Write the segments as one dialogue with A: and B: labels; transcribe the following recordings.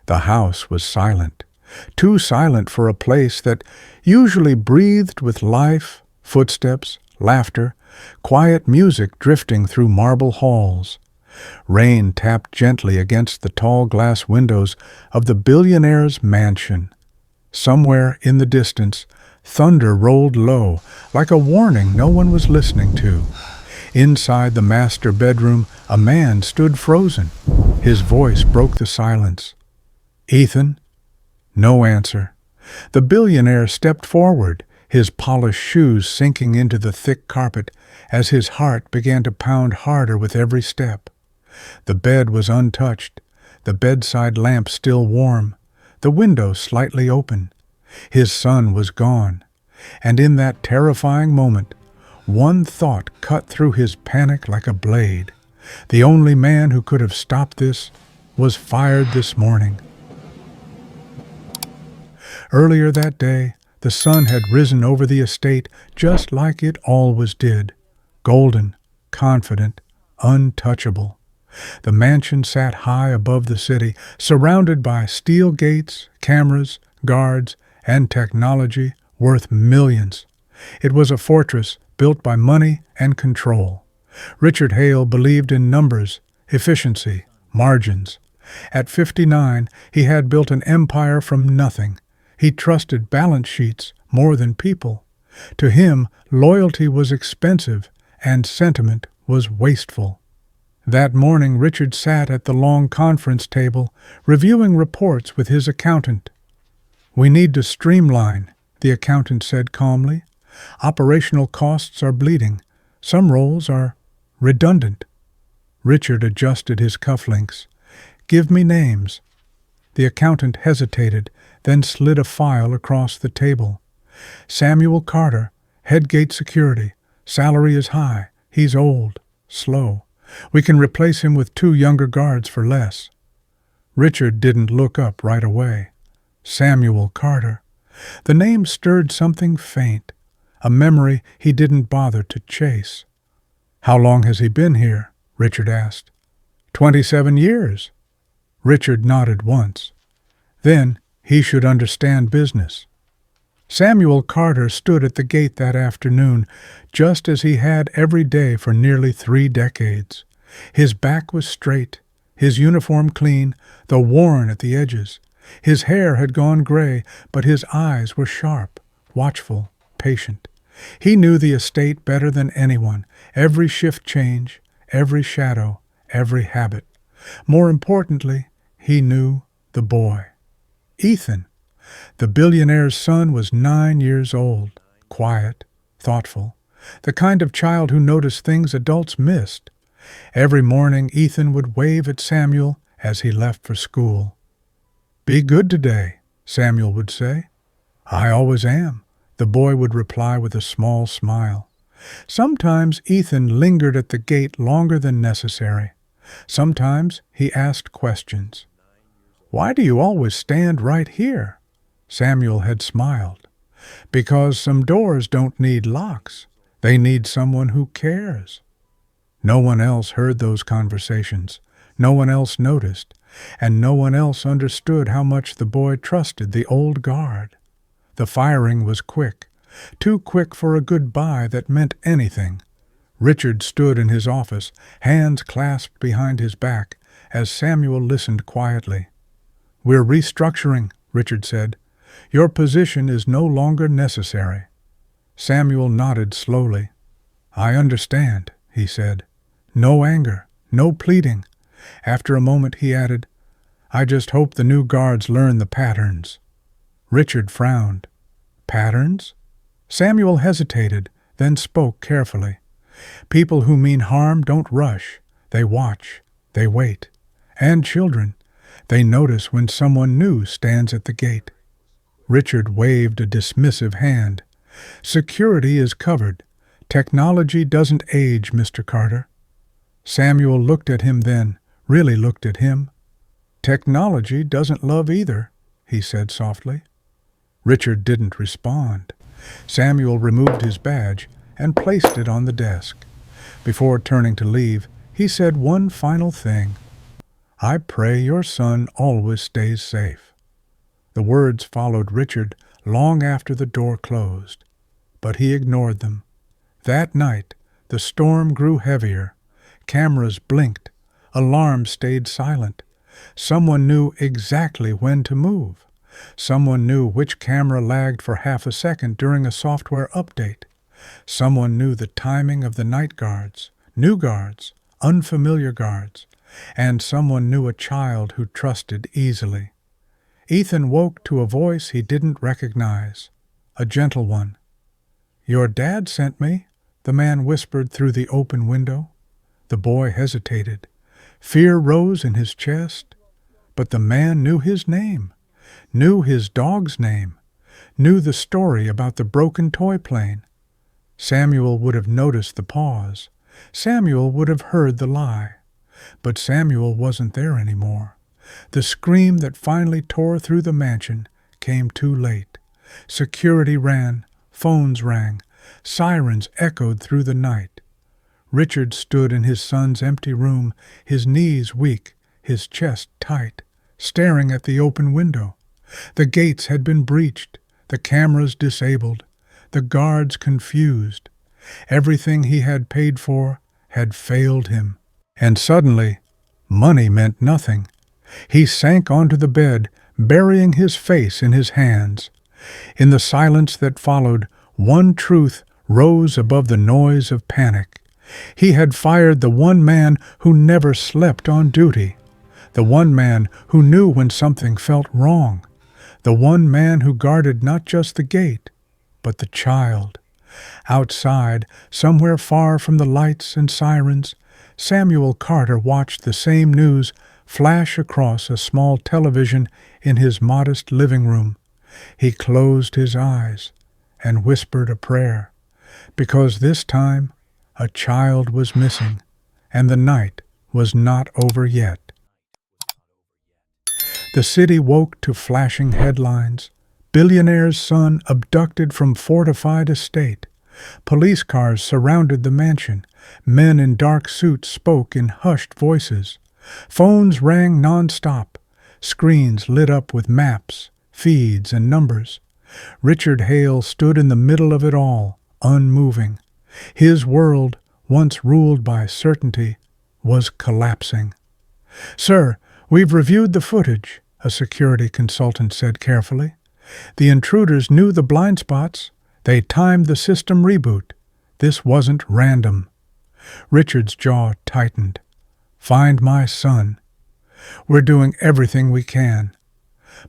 A: The house was silent, too silent for a place that usually breathed with life, footsteps, laughter, quiet music drifting through marble halls. Rain tapped gently against the tall glass windows of the billionaire's mansion. Somewhere in the distance, thunder rolled low, like a warning no one was listening to. Inside the master bedroom, a man stood frozen. His voice broke the silence. "Ethan?" No answer. The billionaire stepped forward, his polished shoes sinking into the thick carpet as his heart began to pound harder with every step. The bed was untouched, the bedside lamp still warm, the window slightly open. His son was gone, and in that terrifying moment, one thought cut through his panic like a blade. The only man who could have stopped this was fired this morning. Earlier that day, the sun had risen over the estate just like it always did, golden, confident, untouchable. The mansion sat high above the city, surrounded by steel gates, cameras, guards, and technology worth millions. It was a fortress built by money and control. Richard Hale believed in numbers, efficiency, margins. At 59, he had built an empire from nothing. He trusted balance sheets more than people. To him, loyalty was expensive and sentiment was wasteful. That morning, Richard sat at the long conference table, reviewing reports with his accountant. "We need to streamline," the accountant said calmly. "Operational costs are bleeding. Some roles are redundant." Richard adjusted his cufflinks. "Give me names." The accountant hesitated, then slid a file across the table. "Samuel Carter, Headgate Security. Salary is high. He's old, slow. We can replace him with 2 younger guards for less." Richard didn't look up right away. Samuel Carter. The name stirred something faint, a memory he didn't bother to chase. "How long has he been here?" Richard asked. 27 years. Richard nodded once. Then he should understand business. Samuel Carter stood at the gate that afternoon, just as he had every day for nearly 3 decades. His back was straight, his uniform clean, though worn at the edges. His hair had gone gray, but his eyes were sharp, watchful, patient. He knew the estate better than anyone, every shift change, every shadow, every habit. More importantly, he knew the boy. Ethan. The billionaire's son was 9 years old, quiet, thoughtful, the kind of child who noticed things adults missed. Every morning Ethan would wave at Samuel as he left for school. "Be good today," Samuel would say. "I always am," the boy would reply with a small smile. Sometimes Ethan lingered at the gate longer than necessary. Sometimes he asked questions. "Why do you always stand right here?" Samuel had smiled. "Because some doors don't need locks. They need someone who cares." No one else heard those conversations. No one else noticed. And no one else understood how much the boy trusted the old guard. The firing was quick. Too quick for a goodbye that meant anything. Richard stood in his office, hands clasped behind his back, as Samuel listened quietly. "We're restructuring," Richard said. "Your position is no longer necessary." Samuel nodded slowly. "I understand," he said. No anger, no pleading. After a moment he added, "I just hope the new guards learn the patterns." Richard frowned. "Patterns?" Samuel hesitated, then spoke carefully. "People who mean harm don't rush. They watch. They wait. And children. They notice when someone new stands at the gate." Richard waved a dismissive hand. "Security is covered. Technology doesn't age, Mr. Carter." Samuel looked at him then, really looked at him. "Technology doesn't love either," he said softly. Richard didn't respond. Samuel removed his badge and placed it on the desk. Before turning to leave, he said one final thing. I pray your son always stays safe." The words followed Richard long after the door closed, but he ignored them. That night, the storm grew heavier. Cameras blinked. Alarms stayed silent. Someone knew exactly when to move. Someone knew which camera lagged for half a second during a software update. Someone knew the timing of the night guards, new guards, unfamiliar guards, and someone knew a child who trusted easily. Ethan woke to a voice he didn't recognize, a gentle one. "Your dad sent me," the man whispered through the open window. The boy hesitated. Fear rose in his chest, but the man knew his name, knew his dog's name, knew the story about the broken toy plane. Samuel would have noticed the pause. Samuel would have heard the lie. But Samuel wasn't there anymore. The scream that finally tore through the mansion came too late. Security ran, phones rang, sirens echoed through the night. Richard stood in his son's empty room, his knees weak, his chest tight, staring at the open window. The gates had been breached, the cameras disabled, the guards confused. Everything he had paid for had failed him. And suddenly, money meant nothing. He sank onto the bed, burying his face in his hands. In the silence that followed, one truth rose above the noise of panic. He had fired the one man who never slept on duty, the one man who knew when something felt wrong, the one man who guarded not just the gate, but the child. Outside, somewhere far from the lights and sirens, Samuel Carter watched the same news flash across a small television in his modest living room. He closed his eyes and whispered a prayer, because this time a child was missing, and the night was not over yet. The city woke to flashing headlines. Billionaire's son abducted from fortified estate. Police cars surrounded the mansion. Men in dark suits spoke in hushed voices. Phones rang non-stop. Screens lit up with maps, feeds, and numbers. Richard Hale stood in the middle of it all, unmoving. His world, once ruled by certainty, was collapsing. "Sir, we've reviewed the footage," a security consultant said carefully. "The intruders knew the blind spots. They timed the system reboot. This wasn't random." Richard's jaw tightened. "Find my son. We're doing everything we can."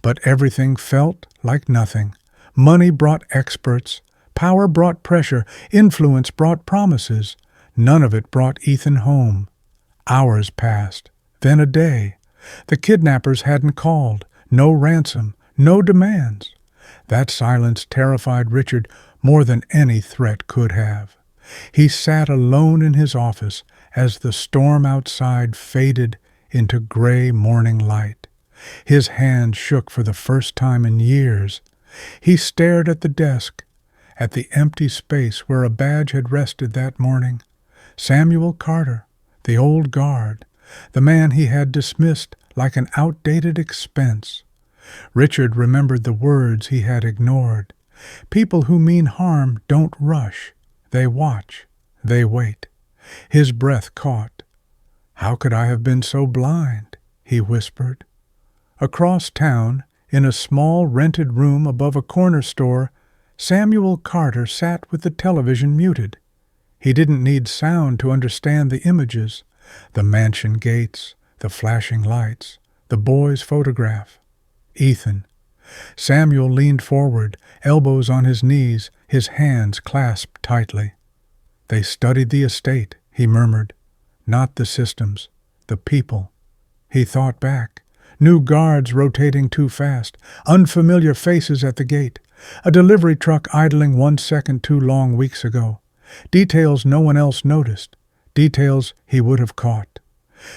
A: But everything felt like nothing. Money brought experts. Power brought pressure. Influence brought promises. None of it brought Ethan home. Hours passed. Then a day. The kidnappers hadn't called. No ransom. No demands. That silence terrified Richard more than any threat could have. He sat alone in his office as the storm outside faded into gray morning light. His hand shook for the first time in years. He stared at the desk, at the empty space where a badge had rested that morning. Samuel Carter, the old guard, the man he had dismissed like an outdated expense. Richard remembered the words he had ignored. People who mean harm don't rush. They watch. They wait. His breath caught. "How could I have been so blind?" he whispered. Across town, in a small rented room above a corner store, Samuel Carter sat with the television muted. He didn't need sound to understand the images, the mansion gates, the flashing lights, the boy's photograph. Ethan. Samuel leaned forward, elbows on his knees, his hands clasped tightly. "They studied the estate," he murmured. "Not the systems, the people." He thought back. New guards rotating too fast, unfamiliar faces at the gate, a delivery truck idling 1 second too long weeks ago. Details no one else noticed, details he would have caught.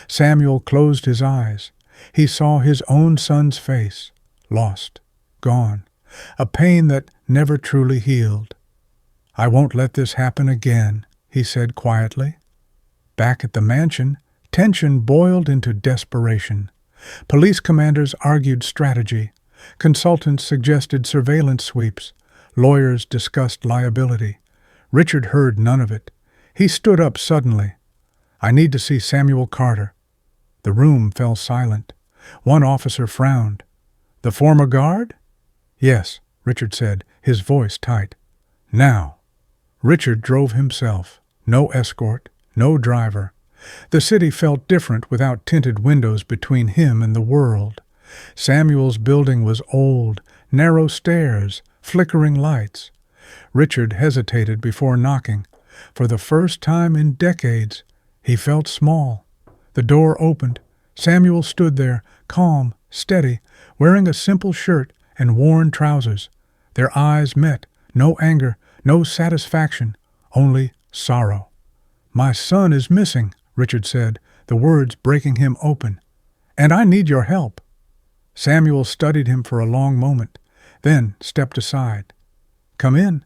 A: Samuel closed his eyes. He saw his own son's face, lost, gone, a pain that never truly healed. "I won't let this happen again," he said quietly. Back at the mansion, Tension boiled into desperation. Police commanders argued strategy. Consultants suggested surveillance sweeps. Lawyers discussed liability. Richard heard none of it. He stood up suddenly. "I need to see Samuel Carter." The room fell silent. One officer frowned. "The former guard?" "Yes," Richard said, his voice tight. "Now." Richard drove himself. No escort, no driver. The city felt different without tinted windows between him and the world. Samuel's building was old, narrow stairs, flickering lights. Richard hesitated before knocking. For the first time in decades, he felt small. The door opened. Samuel stood there, calm, steady, wearing a simple shirt and worn trousers. Their eyes met. No anger, no satisfaction, only sorrow. "My son is missing," Richard said, the words breaking him open. "And I need your help." Samuel studied him for a long moment, then stepped aside. "Come in."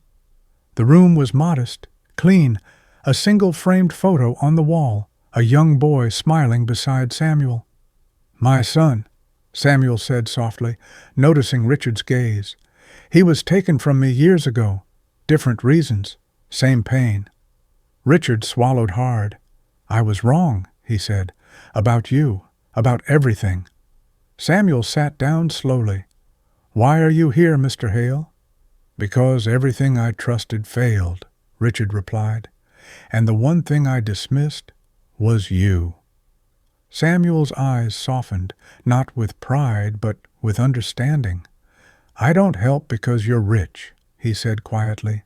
A: The room was modest, clean, a single framed photo on the wall, a young boy smiling beside Samuel. "My son," Samuel said softly, noticing Richard's gaze. "He was taken from me years ago. Different reasons, same pain." Richard swallowed hard. "I was wrong," he said, "about you, about everything." Samuel sat down slowly. "Why are you here, Mr. Hale?" "Because everything I trusted failed," Richard replied. "And the one thing I dismissed was you." Samuel's eyes softened, not with pride, but with understanding. "I don't help because you're rich," he said quietly.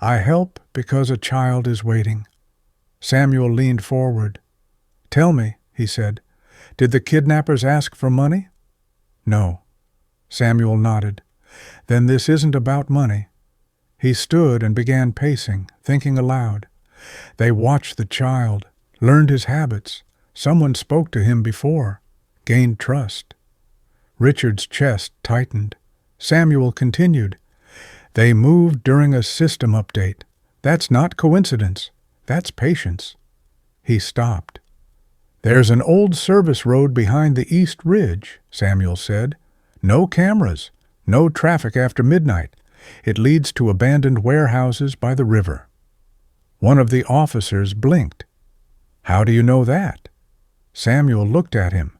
A: "I help because a child is waiting." Samuel leaned forward. "Tell me," he said, "did the kidnappers ask for money?" "No." Samuel nodded. "Then this isn't about money." He stood and began pacing, thinking aloud. They watched the child, learned his habits. Someone spoke to him before, gained trust. Richard's chest tightened. Samuel continued. "They moved during a system update. That's not coincidence. That's patience." He stopped. "There's an old service road behind the East Ridge," Samuel said. "No cameras, no traffic after midnight. It leads to abandoned warehouses by the river." One of the officers blinked. "How do you know that?" Samuel looked at him.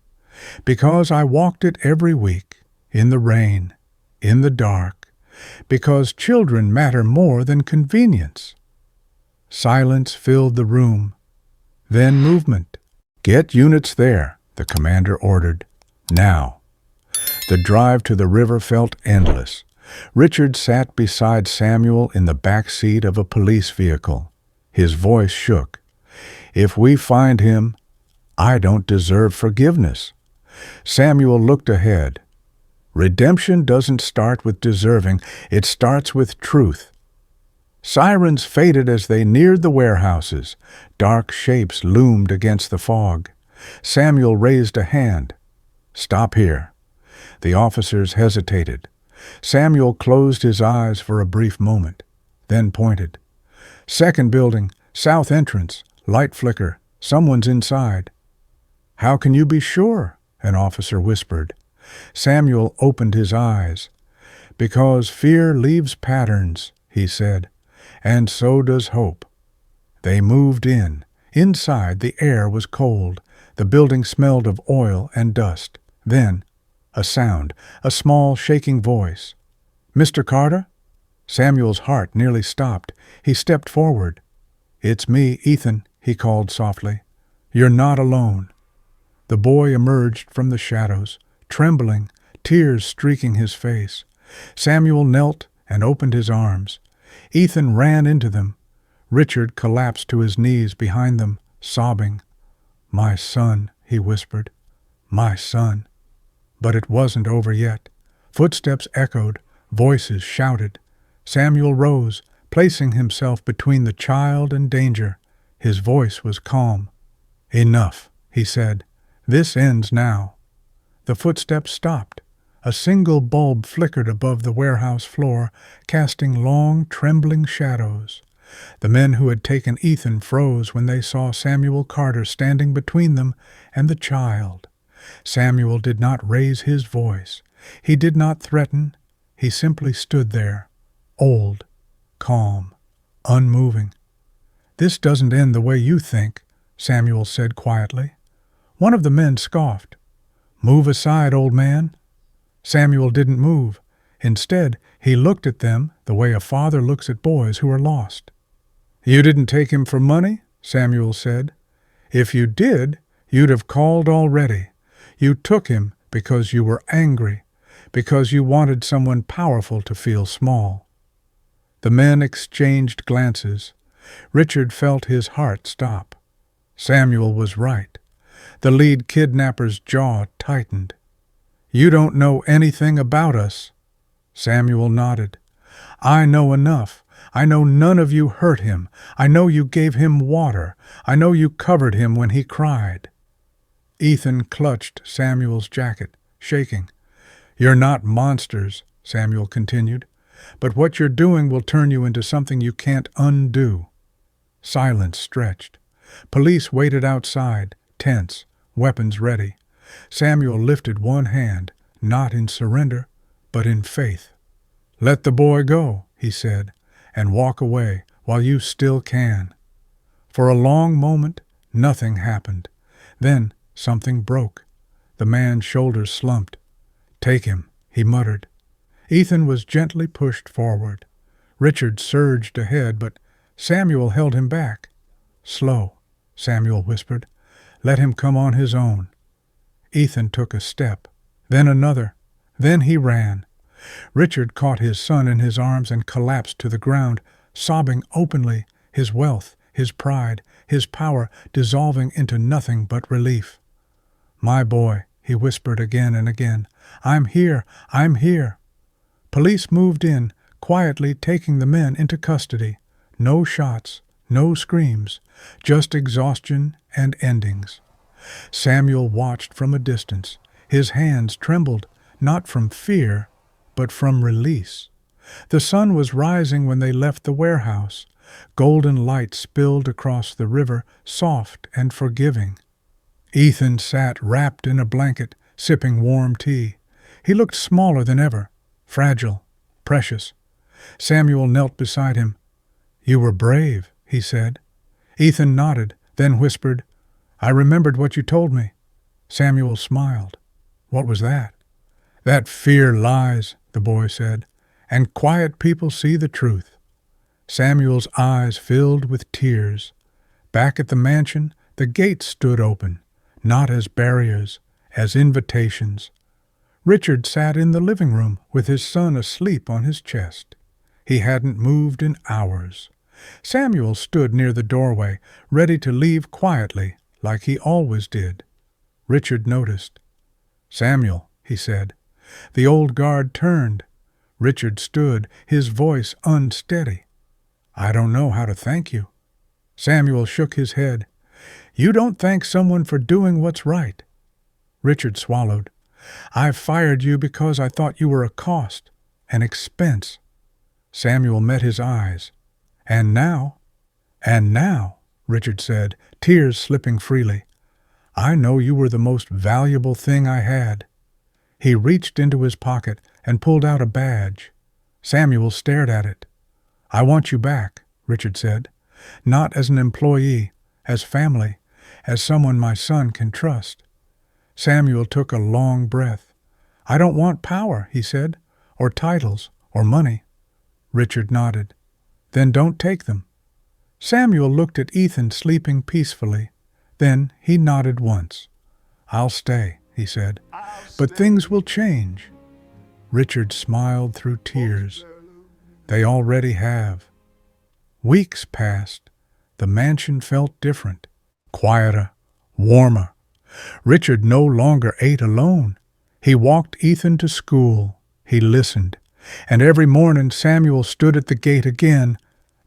A: "Because I walked it every week, in the rain, in the dark, because children matter more than convenience." Silence filled the room. Then movement. "Get units there," the commander ordered. "Now." The drive to the river felt endless. Richard sat beside Samuel in the back seat of a police vehicle. His voice shook. "If we find him, I don't deserve forgiveness." Samuel looked ahead. "Redemption doesn't start with deserving, it starts with truth." Sirens faded as they neared the warehouses. Dark shapes loomed against the fog. Samuel raised a hand. "Stop here." The officers hesitated. Samuel closed his eyes for a brief moment, then pointed. "Second building, south entrance, light flicker, someone's inside." "How can you be sure?" an officer whispered. Samuel opened his eyes. "Because fear leaves patterns," he said, "and so does hope." They moved in. Inside, the air was cold. The building smelled of oil and dust. Then, a sound, a small, shaking voice. "Mr. Carter?" Samuel's heart nearly stopped. He stepped forward. "It's me, Ethan," he called softly. "You're not alone." The boy emerged from the shadows, trembling, tears streaking his face. Samuel knelt and opened his arms. Ethan ran into them. Richard collapsed to his knees behind them, sobbing. "My son," he whispered. "My son." But it wasn't over yet. Footsteps echoed, voices shouted. Samuel rose, placing himself between the child and danger. His voice was calm. "Enough," he said. "This ends now." The footsteps stopped. A single bulb flickered above the warehouse floor, casting long, trembling shadows. The men who had taken Ethan froze when they saw Samuel Carter standing between them and the child. Samuel did not raise his voice. He did not threaten. He simply stood there, old, calm, unmoving. "This doesn't end the way you think," Samuel said quietly. One of the men scoffed. "Move aside, old man." Samuel didn't move. Instead, he looked at them the way a father looks at boys who are lost. "You didn't take him for money?" Samuel said. "If you did, you'd have called already. You took him because you were angry, because you wanted someone powerful to feel small." The men exchanged glances. Richard felt his heart stop. Samuel was right. The lead kidnapper's jaw tightened. "You don't know anything about us." Samuel nodded. "I know enough. I know none of you hurt him. I know you gave him water. I know you covered him when he cried." Ethan clutched Samuel's jacket, shaking. "You're not monsters," Samuel continued, "but what you're doing will turn you into something you can't undo." Silence stretched. Police waited outside, tense, weapons ready. Samuel lifted one hand, not in surrender, but in faith. "Let the boy go," he said, "and walk away while you still can." For a long moment, nothing happened. Then something broke. The man's shoulders slumped. "Take him," he muttered. Ethan was gently pushed forward. Richard surged ahead, but Samuel held him back. "Slow," Samuel whispered. "Let him come on his own." Ethan took a step, then another. Then he ran. Richard caught his son in his arms and collapsed to the ground, sobbing openly, his wealth, his pride, his power dissolving into nothing but relief. "My boy," he whispered again and again. "I'm here, I'm here." Police moved in, quietly taking the men into custody. No shots, no screams, just exhaustion and endings. Samuel watched from a distance. His hands trembled, not from fear, but from release. The sun was rising when they left the warehouse. Golden light spilled across the river, soft and forgiving. Ethan sat wrapped in a blanket, sipping warm tea. He looked smaller than ever, fragile, precious. Samuel knelt beside him. "You were brave," he said. Ethan nodded, then whispered, "I remembered what you told me." Samuel smiled. "What was that?" "That fear lies," the boy said, "and quiet people see the truth." Samuel's eyes filled with tears. Back at the mansion, the gates stood open, not as barriers, as invitations. Richard sat in the living room with his son asleep on his chest. He hadn't moved in hours. Samuel stood near the doorway, ready to leave quietly, like he always did. Richard noticed. "Samuel," he said. The old guard turned. Richard stood, his voice unsteady. "I don't know how to thank you." Samuel shook his head. "You don't thank someone for doing what's right." Richard swallowed. "I fired you because I thought you were a cost, an expense." Samuel met his eyes. "And now?" "And now," Richard said, tears slipping freely, "I know you were the most valuable thing I had." He reached into his pocket and pulled out a badge. Samuel stared at it. "I want you back," Richard said, "not as an employee, as family, as someone my son can trust." Samuel took a long breath. "I don't want power," he said, "or titles, or money." Richard nodded. "Then don't take them." Samuel looked at Ethan sleeping peacefully. Then he nodded once. "I'll stay," he said, "but things will change." Richard smiled through tears. "They already have." Weeks passed. The mansion felt different, quieter, warmer. Richard no longer ate alone. He walked Ethan to school. He listened. And every morning Samuel stood at the gate again,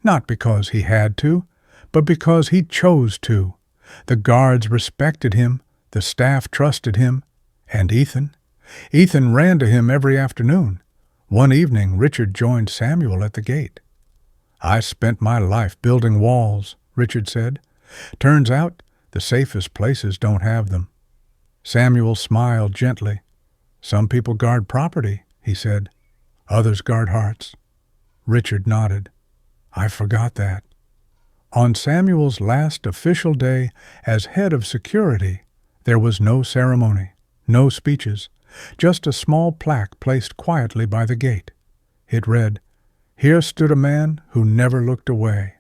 A: not because he had to, but because he chose to. The guards respected him, the staff trusted him, and Ethan. Ethan ran to him every afternoon. One evening Richard joined Samuel at the gate. "I spent my life building walls," Richard said. "Turns out the safest places don't have them." Samuel smiled gently. "Some people guard property," he said. "Others guard hearts." Richard nodded. "I forgot that." On Samuel's last official day as head of security, there was no ceremony, no speeches, just a small plaque placed quietly by the gate. It read, "Here stood a man who never looked away."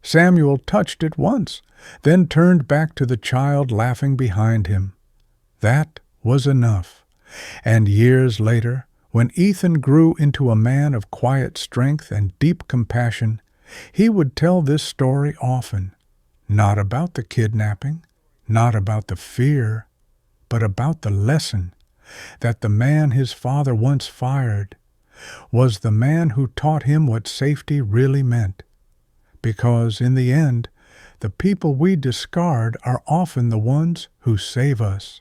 A: Samuel touched it once, then turned back to the child laughing behind him. That was enough. And years later, when Ethan grew into a man of quiet strength and deep compassion, he would tell this story often, not about the kidnapping, not about the fear, but about the lesson that the man his father once fired was the man who taught him what safety really meant. Because in the end, the people we discard are often the ones who save us.